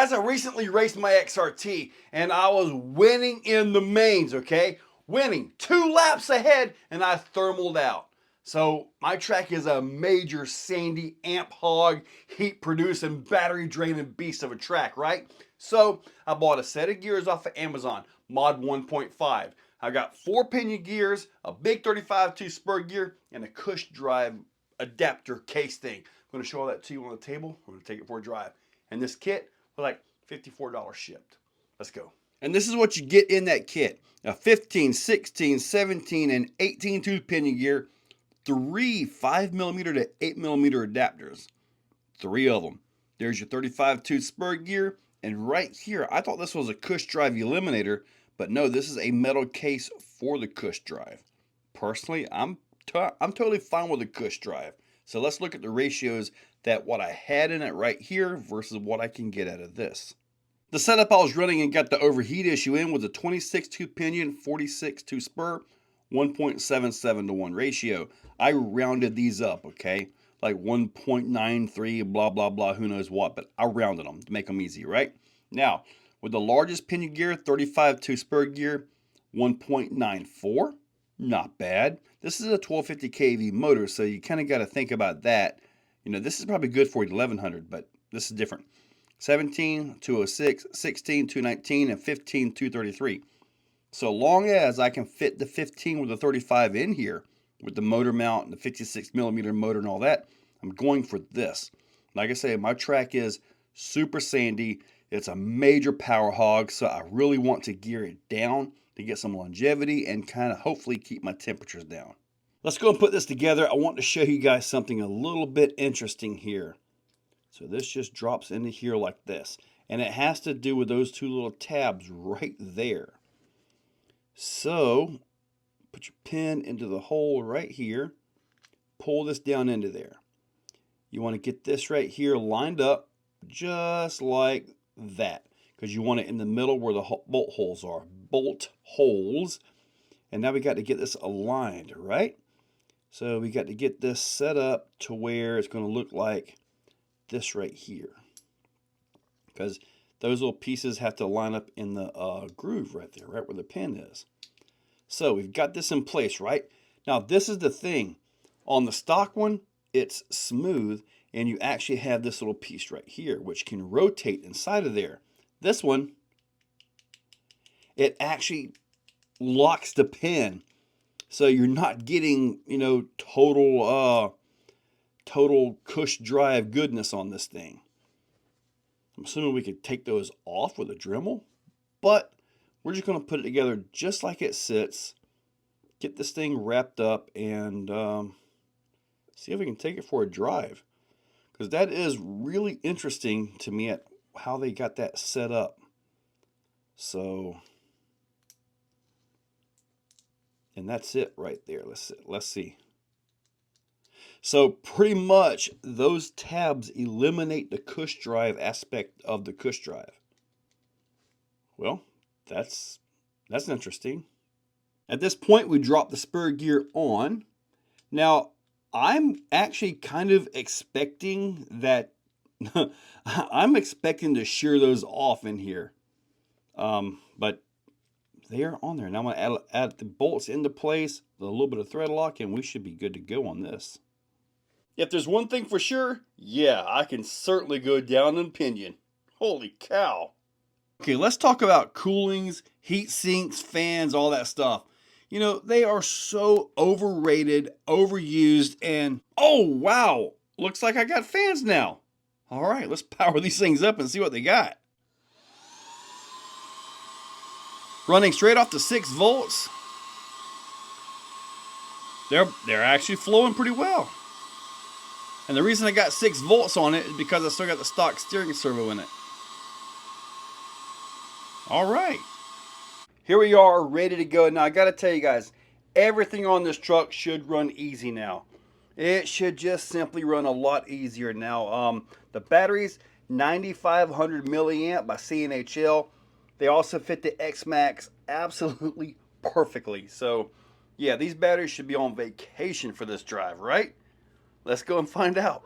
guys, I recently raced my XRT and I was winning in the mains, okay? Winning 2 laps ahead and I thermaled out. So my track is a major sandy, amp hog, heat producing, battery draining beast of a track, right? So I bought a set of gears off of Amazon, MOD1.5. I got 4 pinion gears, a big 35-2 spur gear, and a cush drive adapter case thing. I'm going to show all that to you on the table. We're going to take it for a drive. And this kit was like $54 shipped. Let's go. And this is what you get in that kit. A 15, 16, 17, and 18 tooth pinion gear. 3 5mm to 8mm adapters. 3 of them. There's your 35 tooth spur gear. And right here, I thought this was a cush drive eliminator. But no, this is a metal case for the cush drive. Personally, I'm totally fine with the cush drive. So let's look at the ratios that what I had in it right here versus what I can get out of this. The setup I was running and got the overheat issue in was a 26 tooth pinion, 46 tooth spur, 1.77 to 1 ratio. I rounded these up, okay? Like 1.93, blah, blah, blah, who knows what, but I rounded them to make them easy, right? Now, with the largest pinion gear, 35 tooth spur gear, 1.94, not bad. This is a 1250 kV motor, so you kind of got to think about that. You know, this is probably good for 1100, but this is different. 17, 206, 16, 219, and 15, 233. So long as I can fit the 15 with the 35 in here, with the motor mount and the 56mm motor and all that, I'm going for this. Like I say, my track is super sandy. It's a major power hog, so I really want to gear it down to get some longevity and kind of hopefully keep my temperatures down. Let's go and put this together. I want to show you guys something a little bit interesting here. So this just drops into here like this. And it has to do with those 2 little tabs right there. So put your pin into the hole right here. Pull this down into there. You want to get this right here lined up just like that. Because you want it in the middle where the bolt holes are. Bolt holes. And now we got to get this aligned, right? So we got to get this set up to where it's going to look like this right here. Because those little pieces have to line up in the groove right there, right where the pin is. So we've got this in place, right? Now this is the thing. On the stock one, it's smooth and you actually have this little piece right here which can rotate inside of there. This one, it actually locks the pin. So you're not getting, you know, total cush drive goodness on this thing. I'm assuming we could take those off with a Dremel, but we're just going to put it together just like it sits, get this thing wrapped up, and see if we can take it for a drive. Because that is really interesting to me at how they got that set up. So, and that's it right there. Let's see. So pretty much those tabs eliminate the cush drive aspect of the cush drive. Well, that's interesting. At this point, we drop the spur gear on. Now, I'm actually kind of expecting that I'm expecting to shear those off in here. But they are on there. Now I'm going to add the bolts into place, a little bit of thread lock, and we should be good to go on this. If there's one thing for sure, yeah, I can certainly go down in pinion. Holy cow. Okay, let's talk about coolings, heat sinks, fans, all that stuff. You know, they are so overrated, overused, and oh wow, looks like I got fans now. All right, let's power these things up and see what they got. Running straight off to 6 volts. They're actually flowing pretty well. And the reason I got 6 volts on it is because I still got the stock steering servo in it. All right. Here we are, ready to go. Now, I got to tell you guys, everything on this truck should run easy now. It should just simply run a lot easier now. The batteries, 9,500 milliamp by CNHL. They also fit the XMAXX absolutely perfectly. So, yeah, these batteries should be on vacation for this drive, right? Let's go and find out.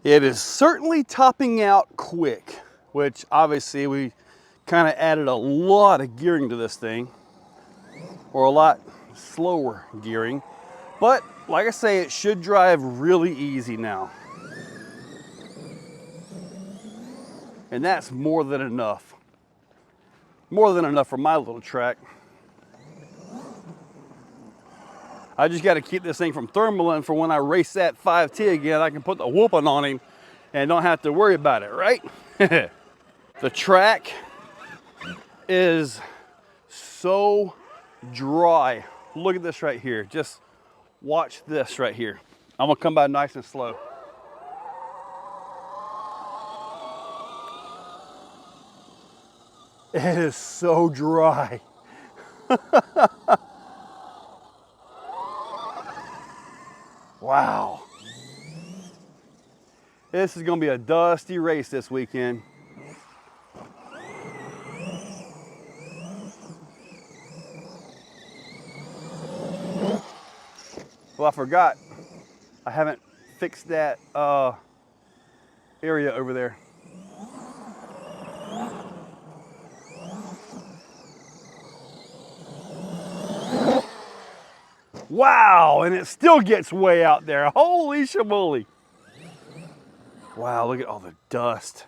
It is certainly topping out quick, which obviously we kind of added a lot of gearing to this thing, or a lot slower gearing. But like I say, it should drive really easy now. And that's more than enough. More than enough for my little track. I just got to keep this thing from thermaling for when I race that 5T again. I can put the whooping on him and don't have to worry about it, right? The track is so dry. Look at this right here. Just watch this right here. I'm gonna come by nice and slow. It is so dry. Wow. This is gonna be a dusty race this weekend. Well, I forgot. I haven't fixed that area over there. Wow, and it still gets way out there. Holy shamoly. Wow, look at all the dust.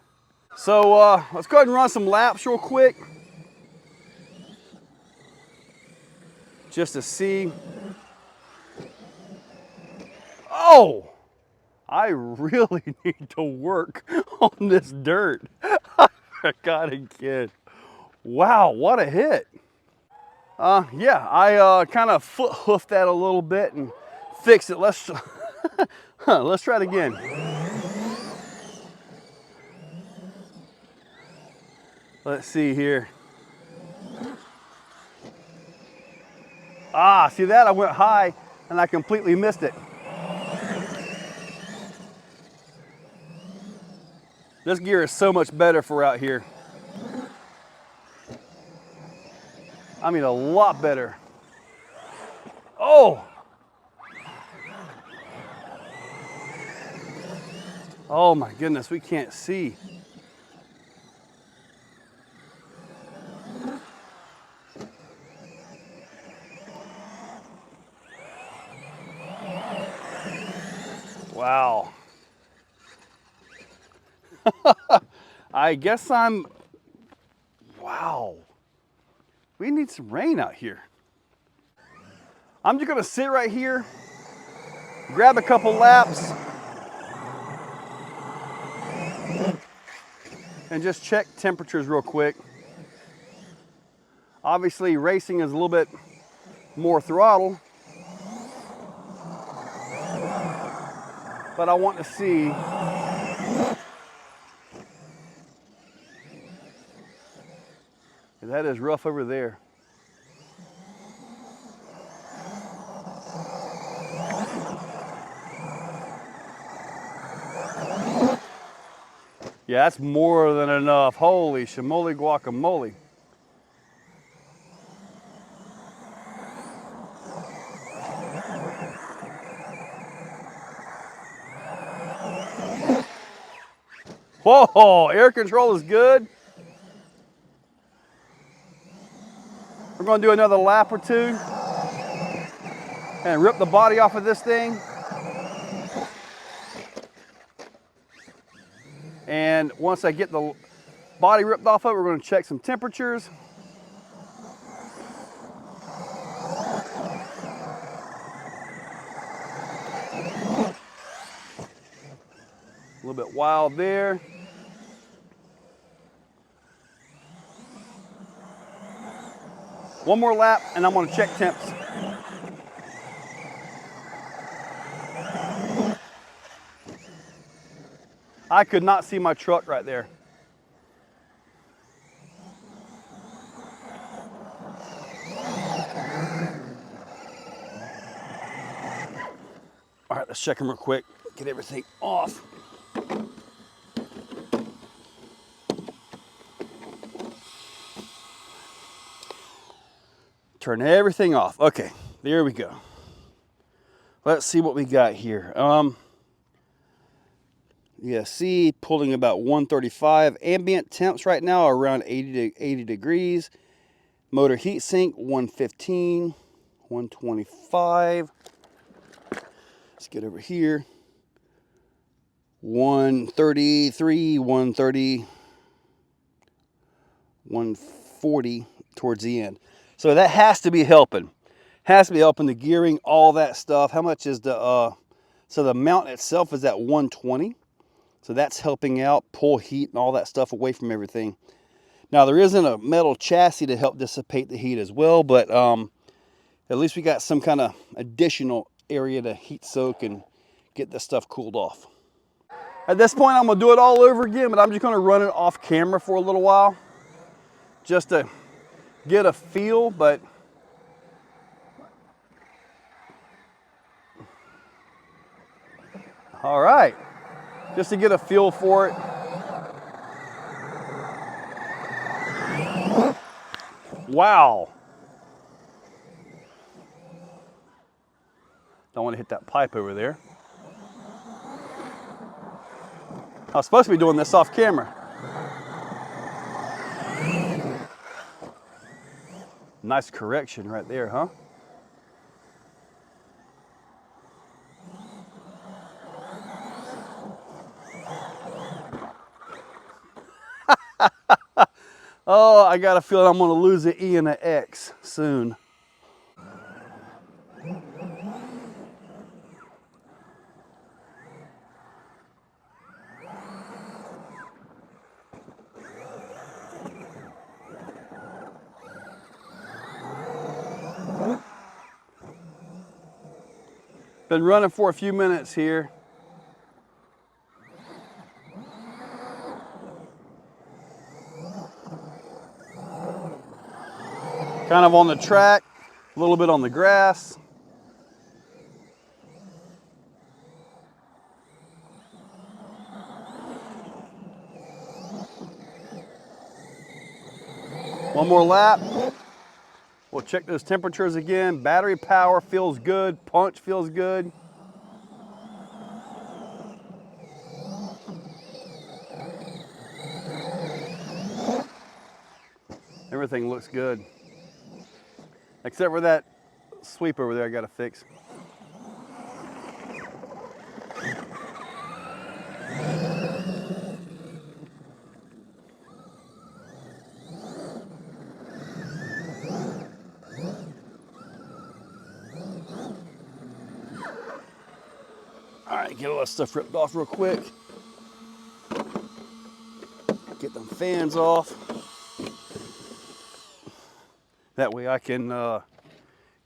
So let's go ahead and run some laps real quick. Just to see. Oh, I really need to work on this dirt. I forgot again. Wow, what a hit. Yeah, I kind of foot hoofed that a little bit and fixed it. Let's let's try it again. Let's see here. Ah, see that? I went high and I completely missed it. This gear is so much better for out here. I mean, a lot better. Oh! Oh my goodness, we can't see. Wow. I guess wow. We need some rain out here. I'm just gonna sit right here, grab a couple laps, and just check temperatures real quick. Obviously, racing is a little bit more throttle, but I want to see that is rough over there. Yeah, that's more than enough. Holy shamoly guacamole. Whoa, air control is good. We're gonna do another lap or two and rip the body off of this thing. And once I get the body ripped off of it, we're gonna check some temperatures. A little bit wild there. One more lap and I'm gonna check temps. I could not see my truck right there. All right, let's check them real quick. Get everything off. Turn everything off. Okay, there we go. Let's see what we got here. Yeah, see, pulling about 135. Ambient temps right now are around 80 degrees. Motor heat sink 115, 125. Let's get over here. 133, 130, 140 towards the end. So that has to be helping. Has to be helping the gearing, all that stuff. How much is the, so the mount itself is at 120. So that's helping out, pull heat and all that stuff away from everything. Now there isn't a metal chassis to help dissipate the heat as well, but at least we got some kind of additional area to heat soak and get this stuff cooled off. At this point, I'm gonna do it all over again, but I'm just gonna run it off camera for a little while just to get a feel, but all right, just to get a feel for it. Wow. Don't want to hit that pipe over there. I was supposed to be doing this off camera. Nice correction right there, huh? Oh, I got a feeling I'm gonna lose an E and an X soon. Been running for a few minutes here. Kind of on the track, a little bit on the grass. One more lap. We'll check those temperatures again. Battery power feels good. Punch feels good. Everything looks good. Except for that sweep over there I gotta fix. All right, get all that stuff ripped off real quick. Get them fans off. That way I can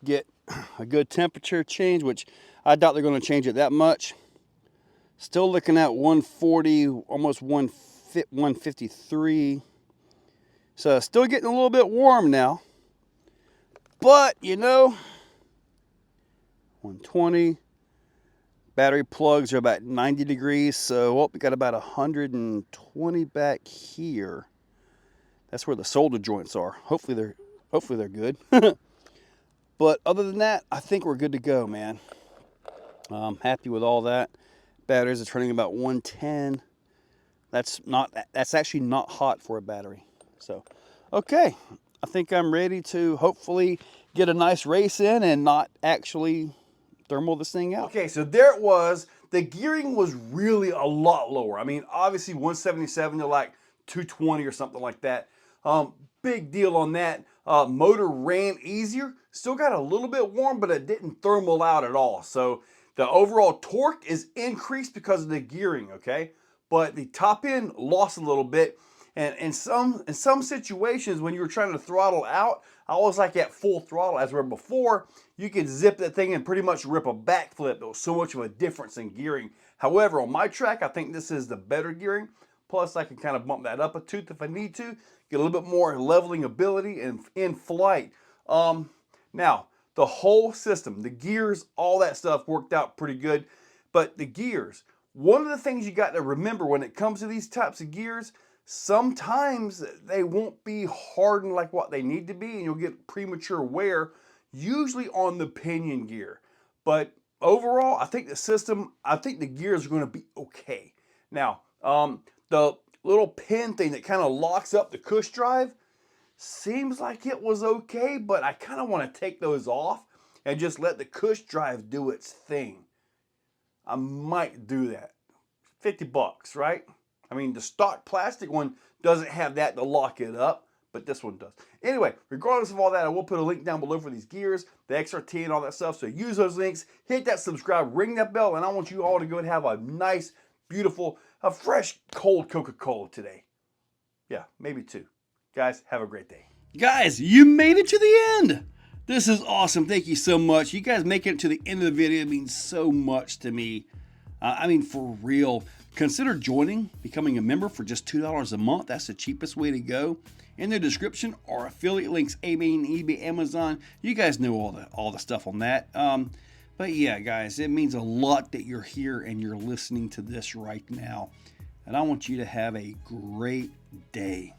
get a good temperature change, which I doubt they're gonna change it that much. Still looking at 140, almost 153. So still getting a little bit warm now. But, you know, 120. Battery plugs are about 90 degrees, so we got about 120 back here. That's where the solder joints are. Hopefully they're good. But other than that, I think we're good to go, man. I'm happy with all that. Batteries are turning about 110. That's actually not hot for a battery. So, okay. I think I'm ready to hopefully get a nice race in and not actually thermal this thing out. Okay, so there it was. The gearing was really a lot lower. I mean, obviously 177 to like 220 or something like that. Big deal on that. Motor ran easier. Still got a little bit warm, but it didn't thermal out at all. So the overall torque is increased because of the gearing, okay? But the top end lost a little bit. And in some situations when you were trying to throttle out, I was like at full throttle, as where before you could zip that thing and pretty much rip a backflip. There was so much of a difference in gearing. However, on my track, I think this is the better gearing. Plus, I can kind of bump that up a tooth if I need to, get a little bit more leveling ability and in flight. Now, the whole system, the gears, all that stuff worked out pretty good. But the gears, one of the things you got to remember when it comes to these types of gears, sometimes they won't be hardened like what they need to be, and you'll get premature wear, usually on the pinion gear. But overall, I think the system, I think the gears are going to be okay. Now, the little pin thing that kind of locks up the cush drive seems like it was okay, but I kind of want to take those off and just let the cush drive do its thing. I might do that. 50 bucks, right? I mean, the stock plastic one doesn't have that to lock it up, but this one does. Anyway, regardless of all that, I will put a link down below for these gears, the XRT and all that stuff. So use those links, hit that subscribe, ring that bell, and I want you all to go and have a nice, beautiful, a fresh, cold Coca-Cola today. Yeah, maybe 2. Guys, have a great day. Guys, you made it to the end. This is awesome. Thank you so much. You guys making it to the end of the video means so much to me. I mean, for real. Consider joining, becoming a member for just $2 a month. That's the cheapest way to go. In the description are affiliate links, eBay, Amazon. You guys know all the stuff on that. But yeah, guys, it means a lot that you're here and you're listening to this right now. And I want you to have a great day.